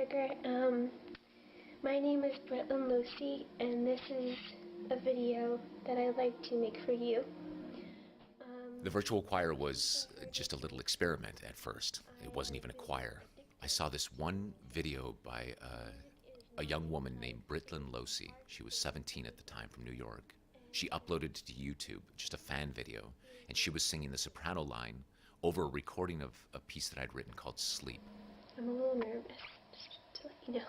Whitaker. My name is Bretland Lucy, and this is a video that I'd like to make for you. The virtual choir was just a little experiment at first. It wasn't even a choir. I saw this one video by a young woman named Bretland Lucy. She was 17 at the time, from New York. She uploaded it to YouTube, just a fan video, and she was singing the soprano line over a recording of a piece that I'd written called Sleep. I'm a little nervous, just to let you know.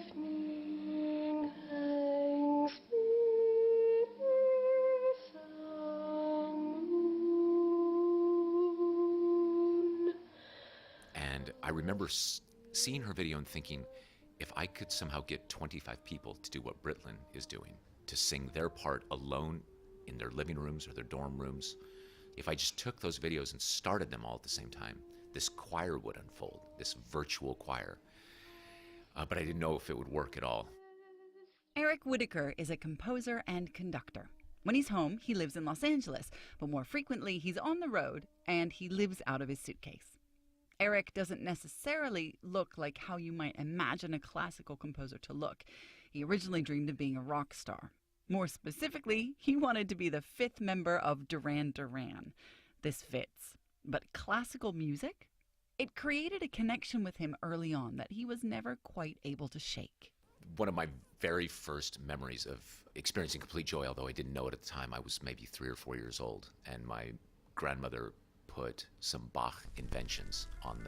Evening hangs beneath the moon. And I remember seeing her video and thinking, if I could somehow get 25 people to do what Bretland is doing, to sing their part alone in their living rooms or their dorm rooms, if I just took those videos and started them all at the same time, this choir would unfold, this virtual choir. But I didn't know if it would work at all. Eric Whitaker is a composer and conductor. When he's home, he lives in Los Angeles, but more frequently he's on the road and he lives out of his suitcase. Eric doesn't necessarily look like how you might imagine a classical composer to look. He originally dreamed of being a rock star. More specifically, he wanted to be the fifth member of Duran Duran. This fits. But classical music? It created a connection with him early on that he was never quite able to shake. One of my very first memories of experiencing complete joy, although I didn't know it at the time, I was maybe 3 or 4 years old, and my grandmother put some Bach inventions on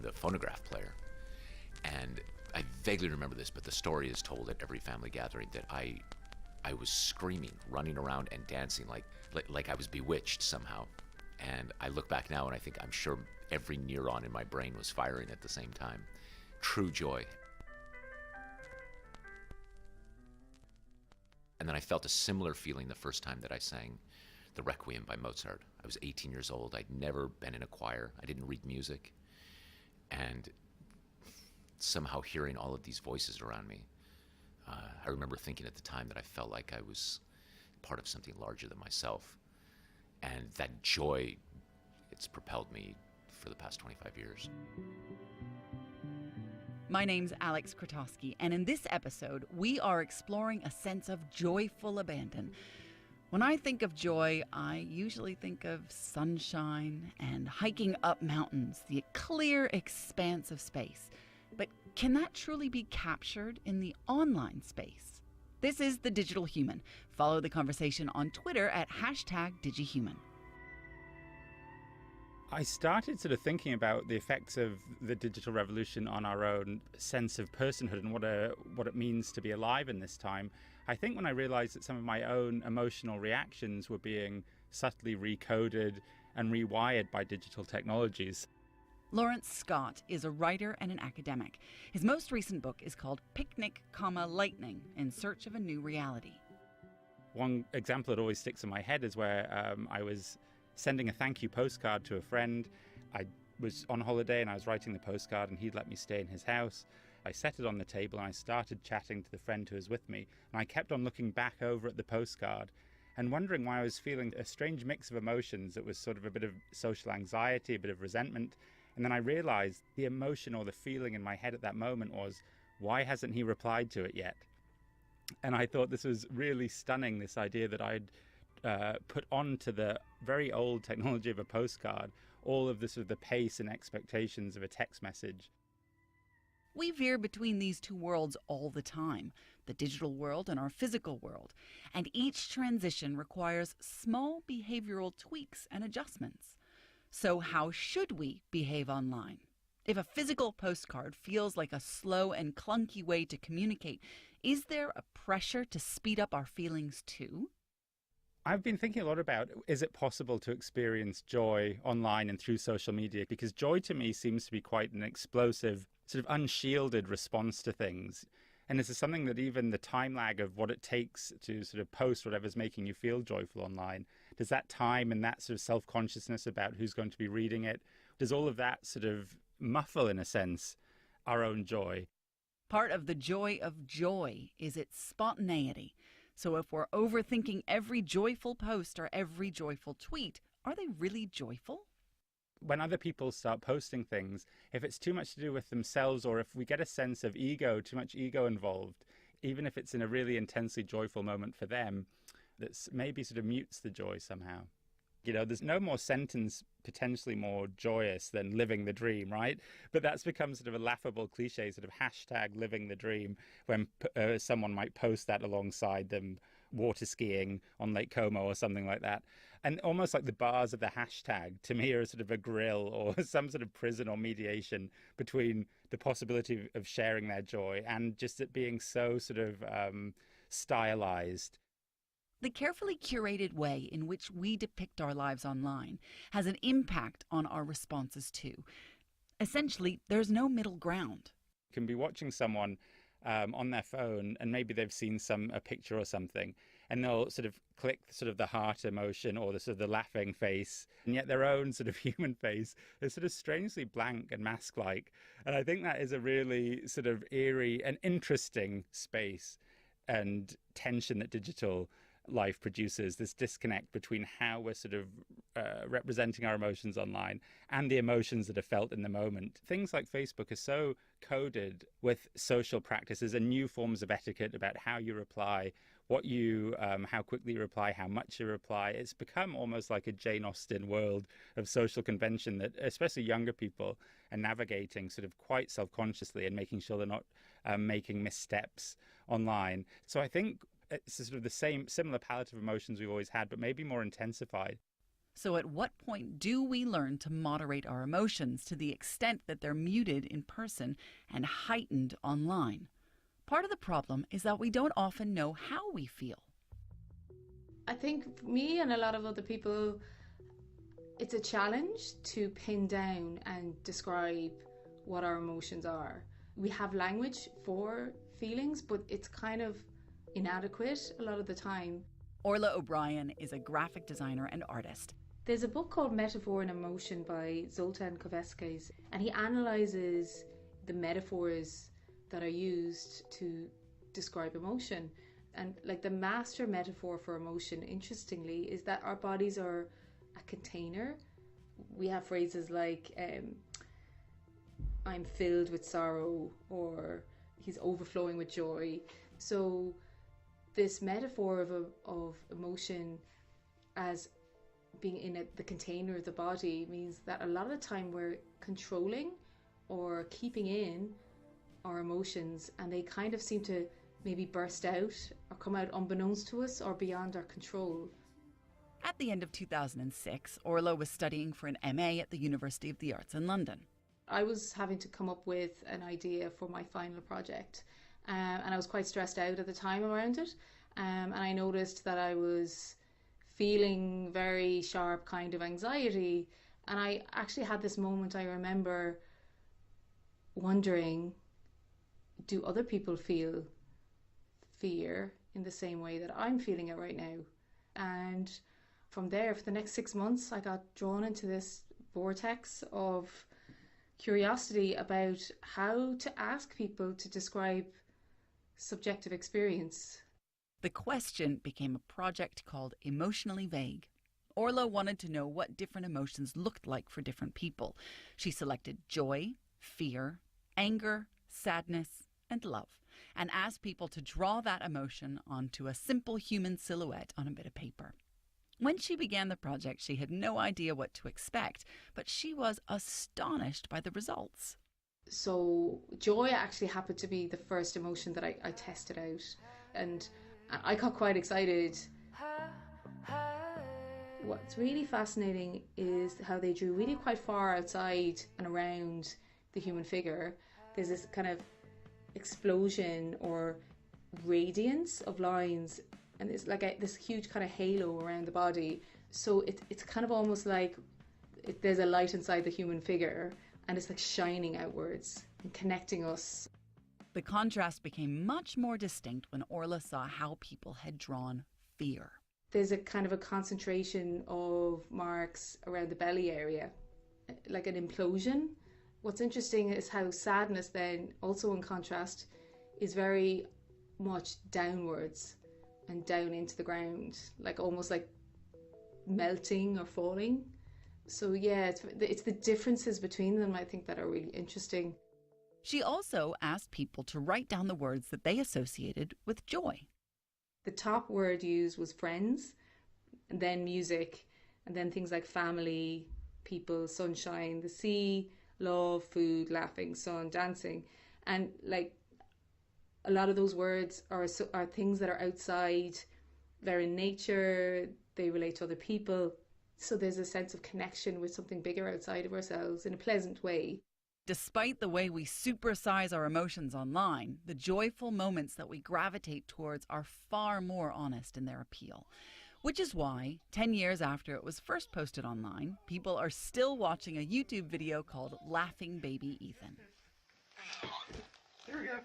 the phonograph player. And I vaguely remember this, but the story is told at every family gathering that I was screaming, running around and dancing like I was bewitched somehow. And I look back now and I think I'm sure every neuron in my brain was firing at the same time. True joy. And then I felt a similar feeling the first time that I sang the Requiem by Mozart. I was 18 years old. I'd never been in a choir. I didn't read music. And somehow hearing all of these voices around me, I remember thinking at the time that I felt like I was part of something larger than myself. And that joy, it's propelled me for the past 25 years. My name's Alex Krotowski, and in this episode, we are exploring a sense of joyful abandon. When I think of joy, I usually think of sunshine and hiking up mountains, the clear expanse of space. But can that truly be captured in the online space? This is The Digital Human. Follow the conversation on Twitter at #DigiHuman. I started sort of thinking about the effects of the digital revolution on our own sense of personhood and what it means to be alive in this time. I think when I realized that some of my own emotional reactions were being subtly recoded and rewired by digital technologies. Lawrence Scott is a writer and an academic. His most recent book is called Picnic, Lightning, In Search of a New Reality. One example that always sticks in my head is where I was sending a thank you postcard to a friend. I was on holiday and I was writing the postcard and he'd let me stay in his house. I set it on the table and I started chatting to the friend who was with me. And I kept on looking back over at the postcard and wondering why I was feeling a strange mix of emotions. It was sort of a bit of social anxiety, a bit of resentment. And then I realized the emotion or the feeling in my head at that moment was, why hasn't he replied to it yet? And I thought this was really stunning, this idea that I'd put onto the very old technology of a postcard all of this, sort of the pace and expectations of a text message. We veer between these two worlds all the time, the digital world and our physical world, and each transition requires small behavioral tweaks and adjustments. So how should we behave online? If a physical postcard feels like a slow and clunky way to communicate, is there a pressure to speed up our feelings too? I've been thinking a lot about, is it possible to experience joy online and through social media? Because joy to me seems to be quite an explosive, sort of unshielded response to things. And this is something that even the time lag of what it takes to sort of post whatever's making you feel joyful online, does that time and that sort of self-consciousness about who's going to be reading it, does all of that sort of muffle, in a sense, our own joy? Part of the joy of joy is its spontaneity. So if we're overthinking every joyful post or every joyful tweet, are they really joyful? when other people start posting things, if it's too much to do with themselves, or if we get a sense of ego, too much ego involved, even if it's in a really intensely joyful moment for them, that's maybe sort of mutes the joy somehow. You know, there's no more sentence potentially more joyous than living the dream, right? But that's become sort of a laughable cliche, sort of hashtag living the dream, when someone might post that alongside them water skiing on Lake Como or something like that. And almost like the bars of the hashtag, to me, are sort of a grill or some sort of prison or mediation between the possibility of sharing their joy and just it being so sort of stylized. The carefully curated way in which we depict our lives online has an impact on our responses too. Essentially, there's no middle ground. You can be watching someone on their phone and maybe they've seen a picture or something, and they'll sort of click sort of the heart emotion or the sort of the laughing face, and yet their own sort of human face is sort of strangely blank and mask-like. And I think that is a really sort of eerie and interesting space and tension that digital life produces, this disconnect between how we're sort of representing our emotions online and the emotions that are felt in the moment. Things like Facebook are so coded with social practices and new forms of etiquette about how you reply, how quickly you reply, how much you reply. It's become almost like a Jane Austen world of social convention that especially younger people are navigating sort of quite self-consciously and making sure they're not making missteps online. So I think it's sort of the similar palette of emotions we've always had, but maybe more intensified. So at what point do we learn to moderate our emotions to the extent that they're muted in person and heightened online? Part of the problem is that we don't often know how we feel. I think for me and a lot of other people, it's a challenge to pin down and describe what our emotions are. We have language for feelings, but it's kind of inadequate a lot of the time. Orla O'Brien is a graphic designer and artist. There's a book called Metaphor and Emotion by Zoltan Kovaskis, and he analyzes the metaphors that are used to describe emotion. And like the master metaphor for emotion, interestingly, is that our bodies are a container. We have phrases like I'm filled with sorrow, or he's overflowing with joy. So this metaphor of emotion as being in the container of the body means that a lot of the time we're controlling or keeping in our emotions, and they kind of seem to maybe burst out or come out unbeknownst to us or beyond our control. At the end of 2006, Orla was studying for an MA at the University of the Arts in London. I was having to come up with an idea for my final project. And I was quite stressed out at the time around it. And I noticed that I was feeling very sharp kind of anxiety. And I actually had this moment, I remember wondering, do other people feel fear in the same way that I'm feeling it right now? And from there, for the next 6 months, I got drawn into this vortex of curiosity about how to ask people to describe subjective experience. The question became a project called Emotionally Vague. Orla wanted to know what different emotions looked like for different people. She selected joy, fear, anger, sadness, and love, and asked people to draw that emotion onto a simple human silhouette on a bit of paper. When she began the project, she had no idea what to expect, but she was astonished by the results. So joy actually happened to be the first emotion that I tested out, and I got quite excited. What's really fascinating is how they drew really quite far outside and around the human figure. There's this kind of explosion or radiance of lines, and it's like this huge kind of halo around the body. So it's kind of almost like there's a light inside the human figure, and it's like shining outwards and connecting us. The contrast became much more distinct when Orla saw how people had drawn fear. There's a kind of a concentration of marks around the belly area, like an implosion. What's interesting is how sadness then, also in contrast, is very much downwards and down into the ground, like almost like melting or falling. So yeah, it's the differences between them, I think, that are really interesting. She also asked people to write down the words that they associated with joy. The top word used was friends, and then music, and then things like family, people, sunshine, the sea, love, food, laughing, sun, dancing. And like a lot of those words are things that are outside, they're in nature, they relate to other people. So there's a sense of connection with something bigger outside of ourselves in a pleasant way. Despite the way we supersize our emotions online, the joyful moments that we gravitate towards are far more honest in their appeal. Which is why, 10 years after it was first posted online, people are still watching a YouTube video called Laughing Baby Ethan. Here we go.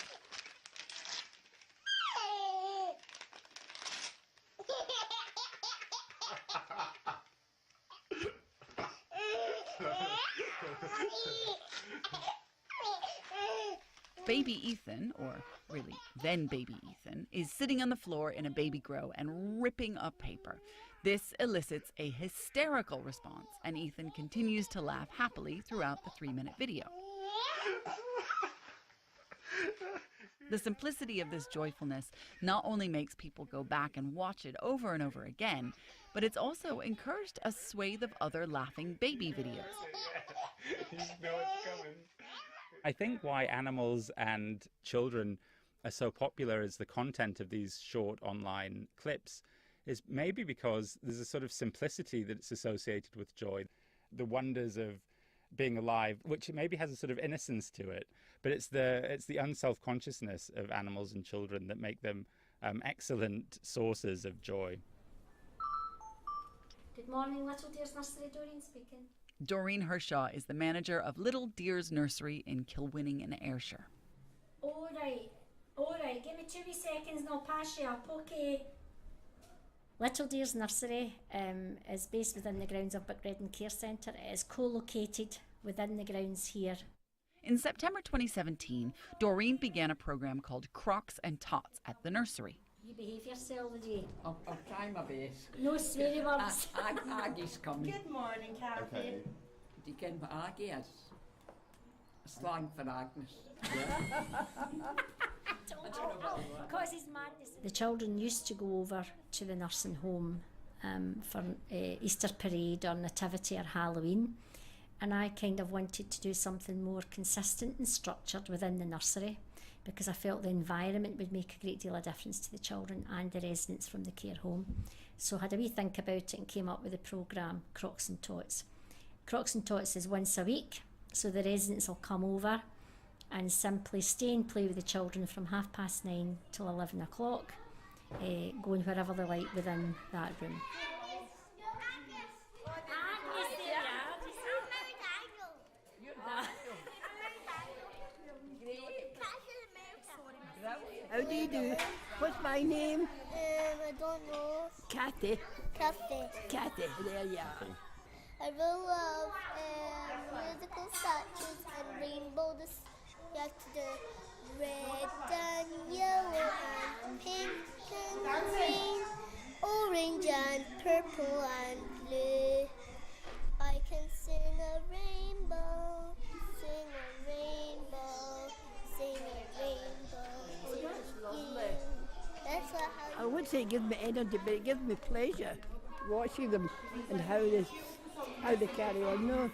Baby Ethan, or really then Baby Ethan, is sitting on the floor in a baby grow and ripping up paper. This elicits a hysterical response, and Ethan continues to laugh happily throughout the 3-minute video. The simplicity of this joyfulness not only makes people go back and watch it over and over again, but it's also encouraged a swathe of other laughing baby videos. You know it's coming. I think why animals and children are so popular as the content of these short online clips is maybe because there's a sort of simplicity that's associated with joy. The wonders of being alive, which maybe has a sort of innocence to it, but it's the unself-consciousness of animals and children that make them excellent sources of joy. Good morning, Little Dears Nursery, Doreen speaking. Doreen Hershaw is the manager of Little Dears Nursery in Kilwinning in Ayrshire. All right, give me 2 wee seconds and I'll pass you up, okay? Little Dears Nursery is based within the grounds of Buckredden Care Centre. It is co-located within the grounds here. In September 2017, Doreen began a program called Crocs and Tots at the nursery. You behave yourself, would you? I'll try my best. No sweary words. Aggie's coming. Good morning, Kathy. Okay. Do you ken what Aggie is? Slang for Agnes. Causes madness. The children used to go over to the nursing home for Easter parade or nativity or Halloween, and I kind of wanted to do something more consistent and structured within the nursery, because I felt the environment would make a great deal of difference to the children and the residents from the care home. So I had a wee think about it and came up with the programme Crocs and Tots. Crocs and Tots is once a week, so the residents will come over and simply stay and play with the children from 9:30 till 11 o'clock, going wherever they like within that room. How do you do? What's my name? I don't know. Kathy. Kathy. There you are. I really love musical statues and rainbows. You have to do red and yellow and pink and green, orange and purple and blue. I can sing a rainbow, sing a rainbow, sing a rainbow. That's lovely. That's what I would say it gives me energy, but it gives me pleasure watching them and how they carry on. No.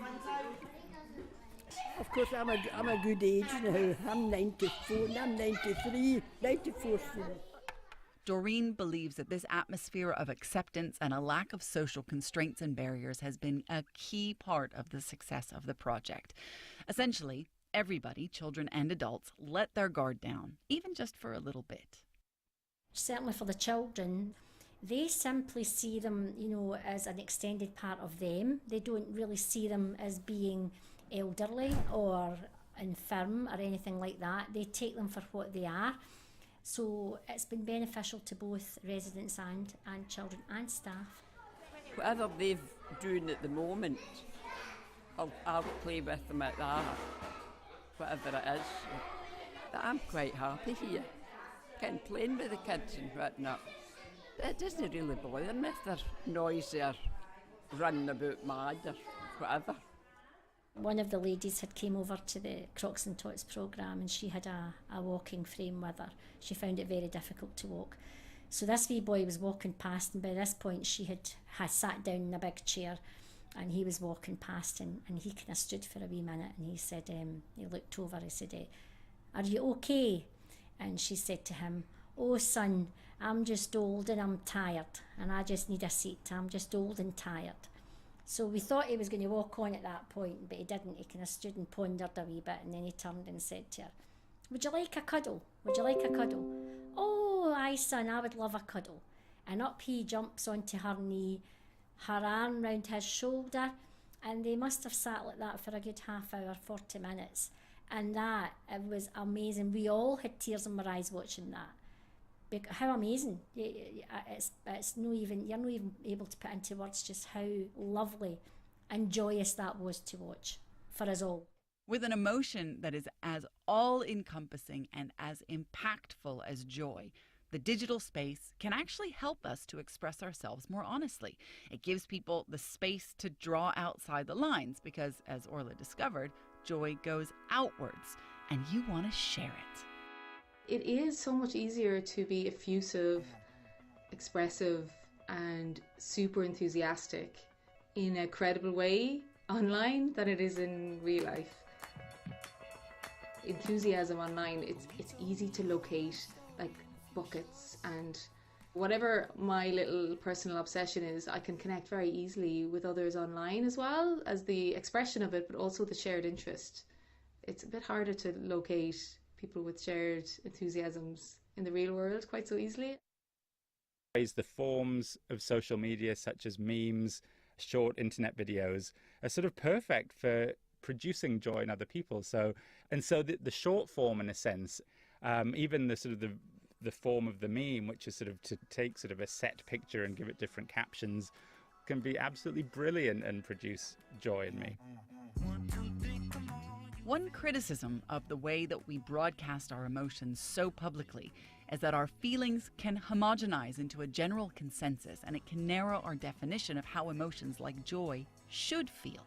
Of course, I'm a good age now. I'm 94 and I'm 93. 94 soon. Doreen believes that this atmosphere of acceptance and a lack of social constraints and barriers has been a key part of the success of the project. Essentially, everybody, children and adults, let their guard down, even just for a little bit. Certainly for the children, they simply see them, as an extended part of them. They don't really see them as being elderly or infirm or anything like that. They take them for what they are. So it's been beneficial to both residents and children and staff. Whatever they're doing at the moment, I'll play with them at that, whatever it is. But I'm quite happy here. Playing with the kids and whatnot. It doesn't really bother me if they're noisy or running about mad or whatever. One of the ladies had came over to the Crocs and Tots programme, and she had a walking frame with her. She found it very difficult to walk. So this wee boy was walking past, and by this point she had sat down in a big chair, and he was walking past, and he kind of stood for a wee minute, and he said, he looked over, he said, "Are you okay?" And she said to him, "Oh son, I'm just old and I'm tired, and I just need a seat. I'm just old and tired." So we thought he was going to walk on at that point, but he didn't. He kind of stood and pondered a wee bit, and then he turned and said to her, "Would you like a cuddle? Would you like a cuddle?" "Oh, aye, son, I would love a cuddle." And up he jumps onto her knee, her arm round his shoulder, and they must have sat like that for a good half hour, 40 minutes. And that, it was amazing. We all had tears in our eyes watching that. How amazing. It's no even, you're not even able to put into words just how lovely and joyous that was to watch for us all. With an emotion that is as all-encompassing and as impactful as joy, the digital space can actually help us to express ourselves more honestly. It gives people the space to draw outside the lines because, as Orla discovered, joy goes outwards, and you want to share it. It is so much easier to be effusive, expressive, and super enthusiastic in a credible way online than it is in real life. Enthusiasm online, it's easy to locate, like buckets, and whatever my little personal obsession is, I can connect very easily with others online as well as the expression of it, but also the shared interest. It's a bit harder to locate people with shared enthusiasms in the real world quite so easily. The forms of social media, such as memes, short internet videos, are sort of perfect for producing joy in other people. So the short form, in a sense, even the sort of the form of the meme, which is sort of to take sort of a set picture and give it different captions, can be absolutely brilliant and produce joy in me. One criticism of the way that we broadcast our emotions so publicly is that our feelings can homogenize into a general consensus, and it can narrow our definition of how emotions like joy should feel.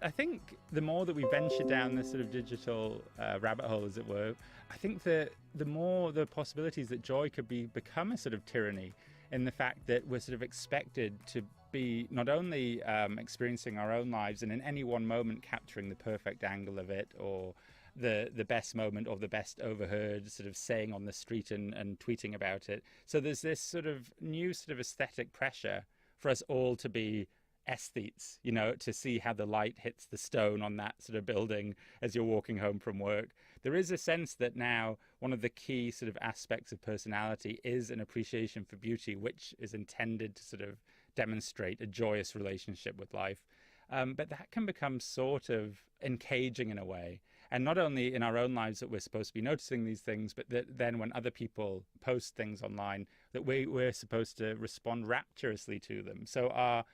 I think the more that we venture down this sort of digital rabbit hole, as it were, I think that the more the possibilities that joy could become a sort of tyranny, in the fact that we're sort of expected to be not only experiencing our own lives and in any one moment capturing the perfect angle of it, or the best moment or the best overheard sort of saying on the street and tweeting about it. So there's this sort of new sort of aesthetic pressure for us all to be aesthetes, you know, to see how the light hits the stone on that sort of building as you're walking home from work. There is a sense that now one of the key sort of aspects of personality is an appreciation for beauty, which is intended to sort of demonstrate a joyous relationship with life. But that can become sort of encaging in a way. And not only in our own lives that we're supposed to be noticing these things, but that then when other people post things online, that we're supposed to respond rapturously to them. So our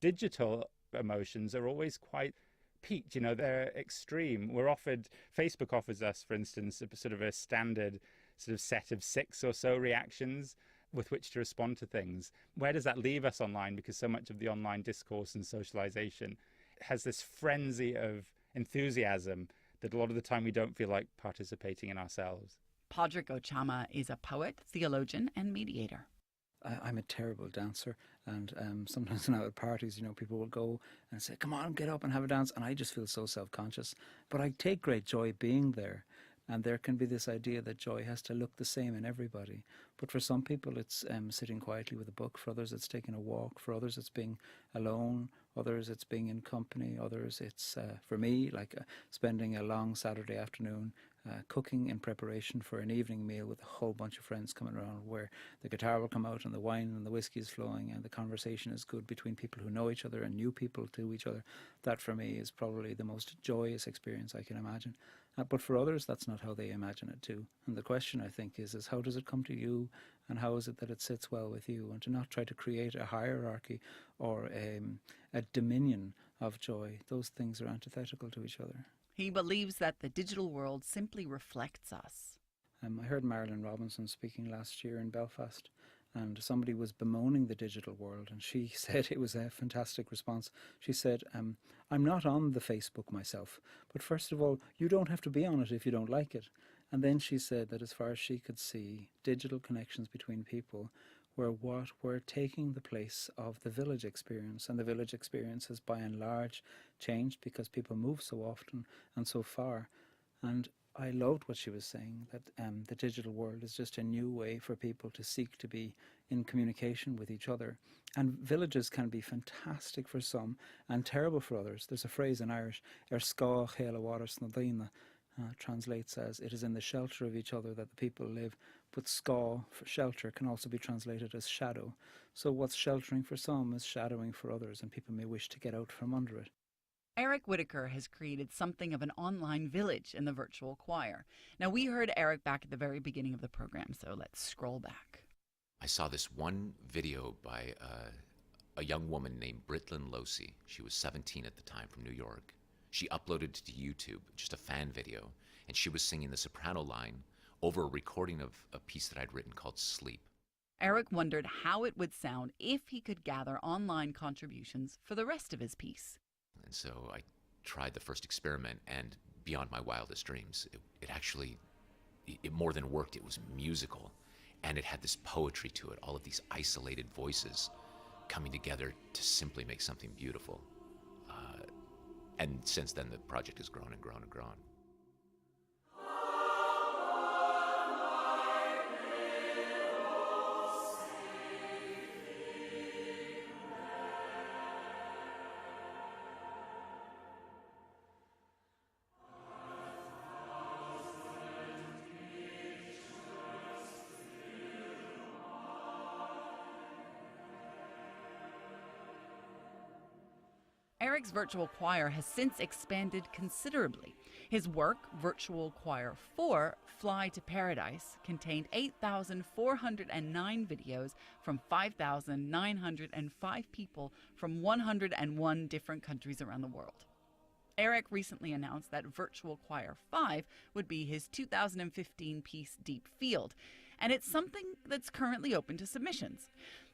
digital emotions are always quite peaked, you know, they're extreme. Facebook offers us, for instance, a sort of a standard sort of set of 6 or so reactions with which to respond to things. Where does that leave us online? Because so much of the online discourse and socialization has this frenzy of enthusiasm that a lot of the time we don't feel like participating in ourselves. Padraig Ochama is a poet, theologian, and mediator. I'm a terrible dancer, and sometimes when I'm at parties, you know, people will go and say, "Come on, get up and have a dance," and I just feel so self-conscious. But I take great joy being there, and there can be this idea that joy has to look the same in everybody. But for some people, it's sitting quietly with a book. For others, it's taking a walk. For others, it's being alone. Others, it's being in company. Others, it's, for me, like spending a long Saturday afternoon cooking in preparation for an evening meal with a whole bunch of friends coming around, where the guitar will come out and the wine and the whiskey is flowing and the conversation is good between people who know each other and new people to each other. That for me is probably the most joyous experience I can imagine. But for others, that's not how they imagine it too. And the question, I think, is how does it come to you, and how is it that it sits well with you? And to not try to create a hierarchy or a dominion of joy. Those things are antithetical to each other. He believes that the digital world simply reflects us. I heard Marilyn Robinson speaking last year in Belfast, and somebody was bemoaning the digital world, and she said, it was a fantastic response. She said, I'm not on the Facebook myself, but first of all, you don't have to be on it if you don't like it. And then she said that as far as she could see, digital connections between people were taking the place of the village experience, and the village experience has by and large changed because people move so often and so far. And I loved what she was saying, that the digital world is just a new way for people to seek to be in communication with each other. And villages can be fantastic for some and terrible for others. There's a phrase in Irish, scath chéile waras na daoine, translates as, it is in the shelter of each other that the people live. But scaw, for shelter, can also be translated as shadow. So what's sheltering for some is shadowing for others, and people may wish to get out from under it. Eric Whitaker has created something of an online village in the virtual choir. Now, we heard Eric back at the very beginning of the program, so let's scroll back. I saw this one video by a young woman named Britlin Losey. She was 17 at the time, from New York. She uploaded it to YouTube, just a fan video, and she was singing the soprano line over a recording of a piece that I'd written called Sleep. Eric wondered how it would sound if he could gather online contributions for the rest of his piece. And so I tried the first experiment, and beyond my wildest dreams, it actually, it more than worked. It was musical, and it had this poetry to it, all of these isolated voices coming together to simply make something beautiful. And since then, the project has grown and grown and grown. Eric's virtual choir has since expanded considerably. His work, Virtual Choir 4, Fly to Paradise, contained 8,409 videos from 5,905 people from 101 different countries around the world. Eric recently announced that Virtual Choir 5 would be his 2015 piece Deep Field, and it's something that's currently open to submissions.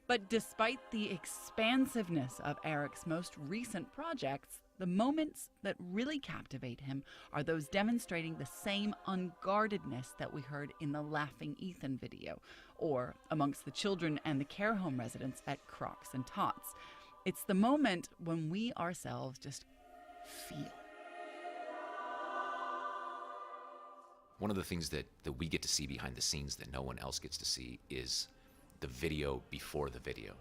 But despite the expansiveness of Eric's most recent projects, the moments that really captivate him are those demonstrating the same unguardedness that we heard in the Laughing Ethan video, or amongst the children and the care home residents at Crocs and Tots. It's the moment when we ourselves just feel. One of the things that we get to see behind the scenes that no one else gets to see is the video before the video.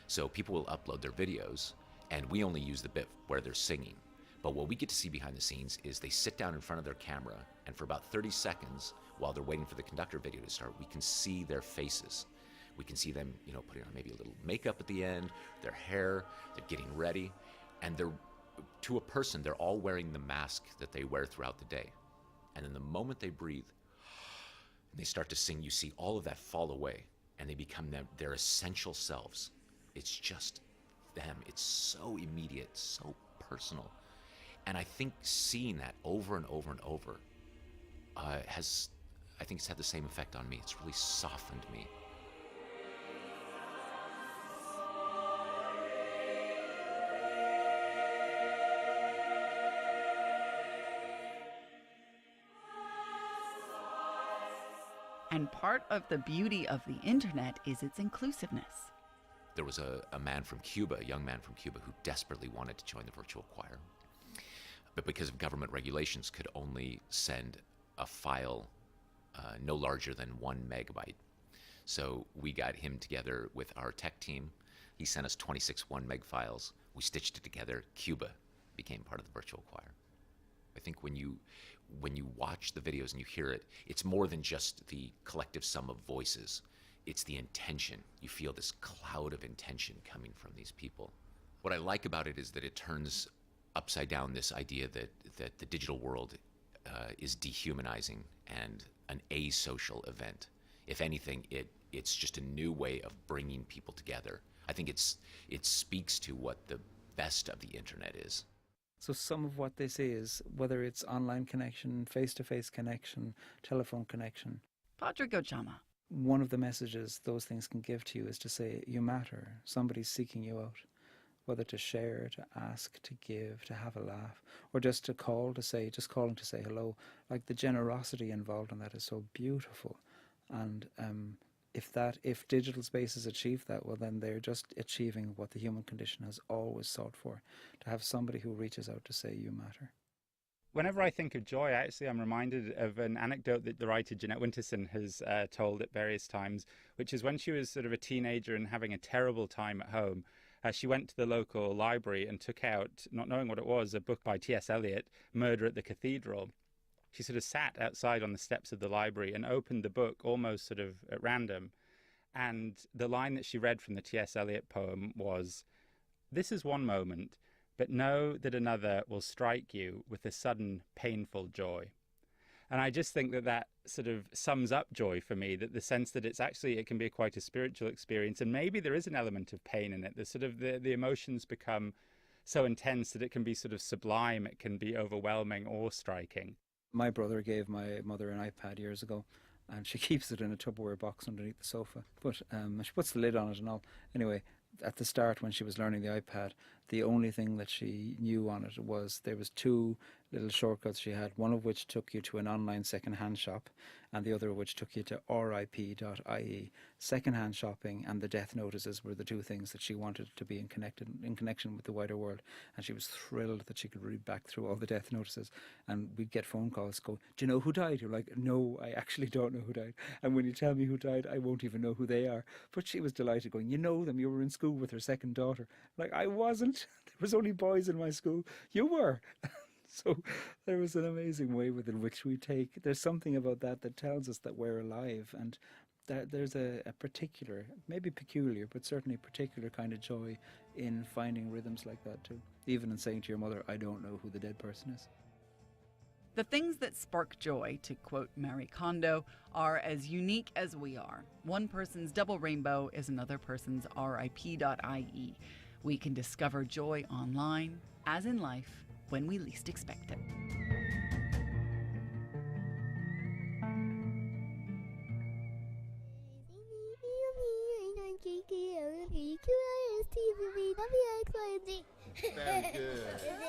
So people will upload their videos, and we only use the bit where they're singing. But what we get to see behind the scenes is they sit down in front of their camera, and for about 30 seconds, while they're waiting for the conductor video to start, we can see their faces. We can see them, putting on maybe a little makeup at the end, their hair, they're getting ready, and to a person, they're all wearing the mask that they wear throughout the day. And then the moment they breathe, and they start to sing, you see all of that fall away, and they become their essential selves. It's just them. It's so immediate, so personal. And I think seeing that over and over and over I think it's had the same effect on me. It's really softened me. And part of the beauty of the internet is its inclusiveness. There was a man from Cuba, a young man from Cuba, who desperately wanted to join the virtual choir, but because of government regulations could only send a file no larger than 1 megabyte. So we got him together with our tech team. He sent us 26 1 meg files. We stitched it together. Cuba became part of the virtual choir. I think when you watch the videos and you hear it, it's more than just the collective sum of voices. It's the intention. You feel this cloud of intention coming from these people. What I like about it is that it turns upside down this idea that the digital world is dehumanizing and an asocial event. If anything, it's just a new way of bringing people together. I think it speaks to what the best of the internet is. So some of what they say is, whether it's online connection, face-to-face connection, telephone connection. Padraig Ochama. one of the messages those things can give to you is to say you matter. Somebody's seeking you out, whether to share, to ask, to give, to have a laugh, or just to call, to say, just calling to say hello. Like, the generosity involved in that is so beautiful. And if digital spaces achieve that, well, then they're just achieving what the human condition has always sought for, to have somebody who reaches out to say you matter. Whenever I think of joy, actually, I'm reminded of an anecdote that the writer Jeanette Winterson has told at various times, which is when she was sort of a teenager and having a terrible time at home, she went to the local library and took out, not knowing what it was, a book by T.S. Eliot, Murder at the Cathedral. She sort of sat outside on the steps of the library and opened the book almost sort of at random. And the line that she read from the T.S. Eliot poem was, "This is one moment, but know that another will strike you with a sudden painful joy." And I just think that that sort of sums up joy for me, that the sense that it can be quite a spiritual experience, and maybe there is an element of pain in it. The sort of the emotions become so intense that it can be sort of sublime, it can be overwhelming or striking. My brother gave my mother an iPad years ago, and she keeps it in a Tupperware box underneath the sofa. But she puts the lid on it and all. Anyway, at the start when she was learning the iPad, the only thing that she knew on it was there was 2 little shortcuts she had, one of which took you to an online second-hand shop and the other of which took you to rip.ie. Second-hand shopping and the death notices were the 2 things that she wanted to be in connection with the wider world, and she was thrilled that she could read back through all the death notices. And we'd get phone calls go, "Do you know who died?" You're like, "No, I actually don't know who died, and when you tell me who died, I won't even know who they are." But she was delighted, going, "You know them, you were in school with her second daughter." Like, I wasn't. There was only boys in my school. You were. So there was an amazing way within which there's something about that tells us that we're alive, and that there's a particular, maybe peculiar, but certainly particular kind of joy in finding rhythms like that too. Even in saying to your mother, "I don't know who the dead person is." The things that spark joy, to quote Marie Kondo, are as unique as we are. One person's double rainbow is another person's rip.ie. We can discover joy online, as in life, when we least expect it. Very good.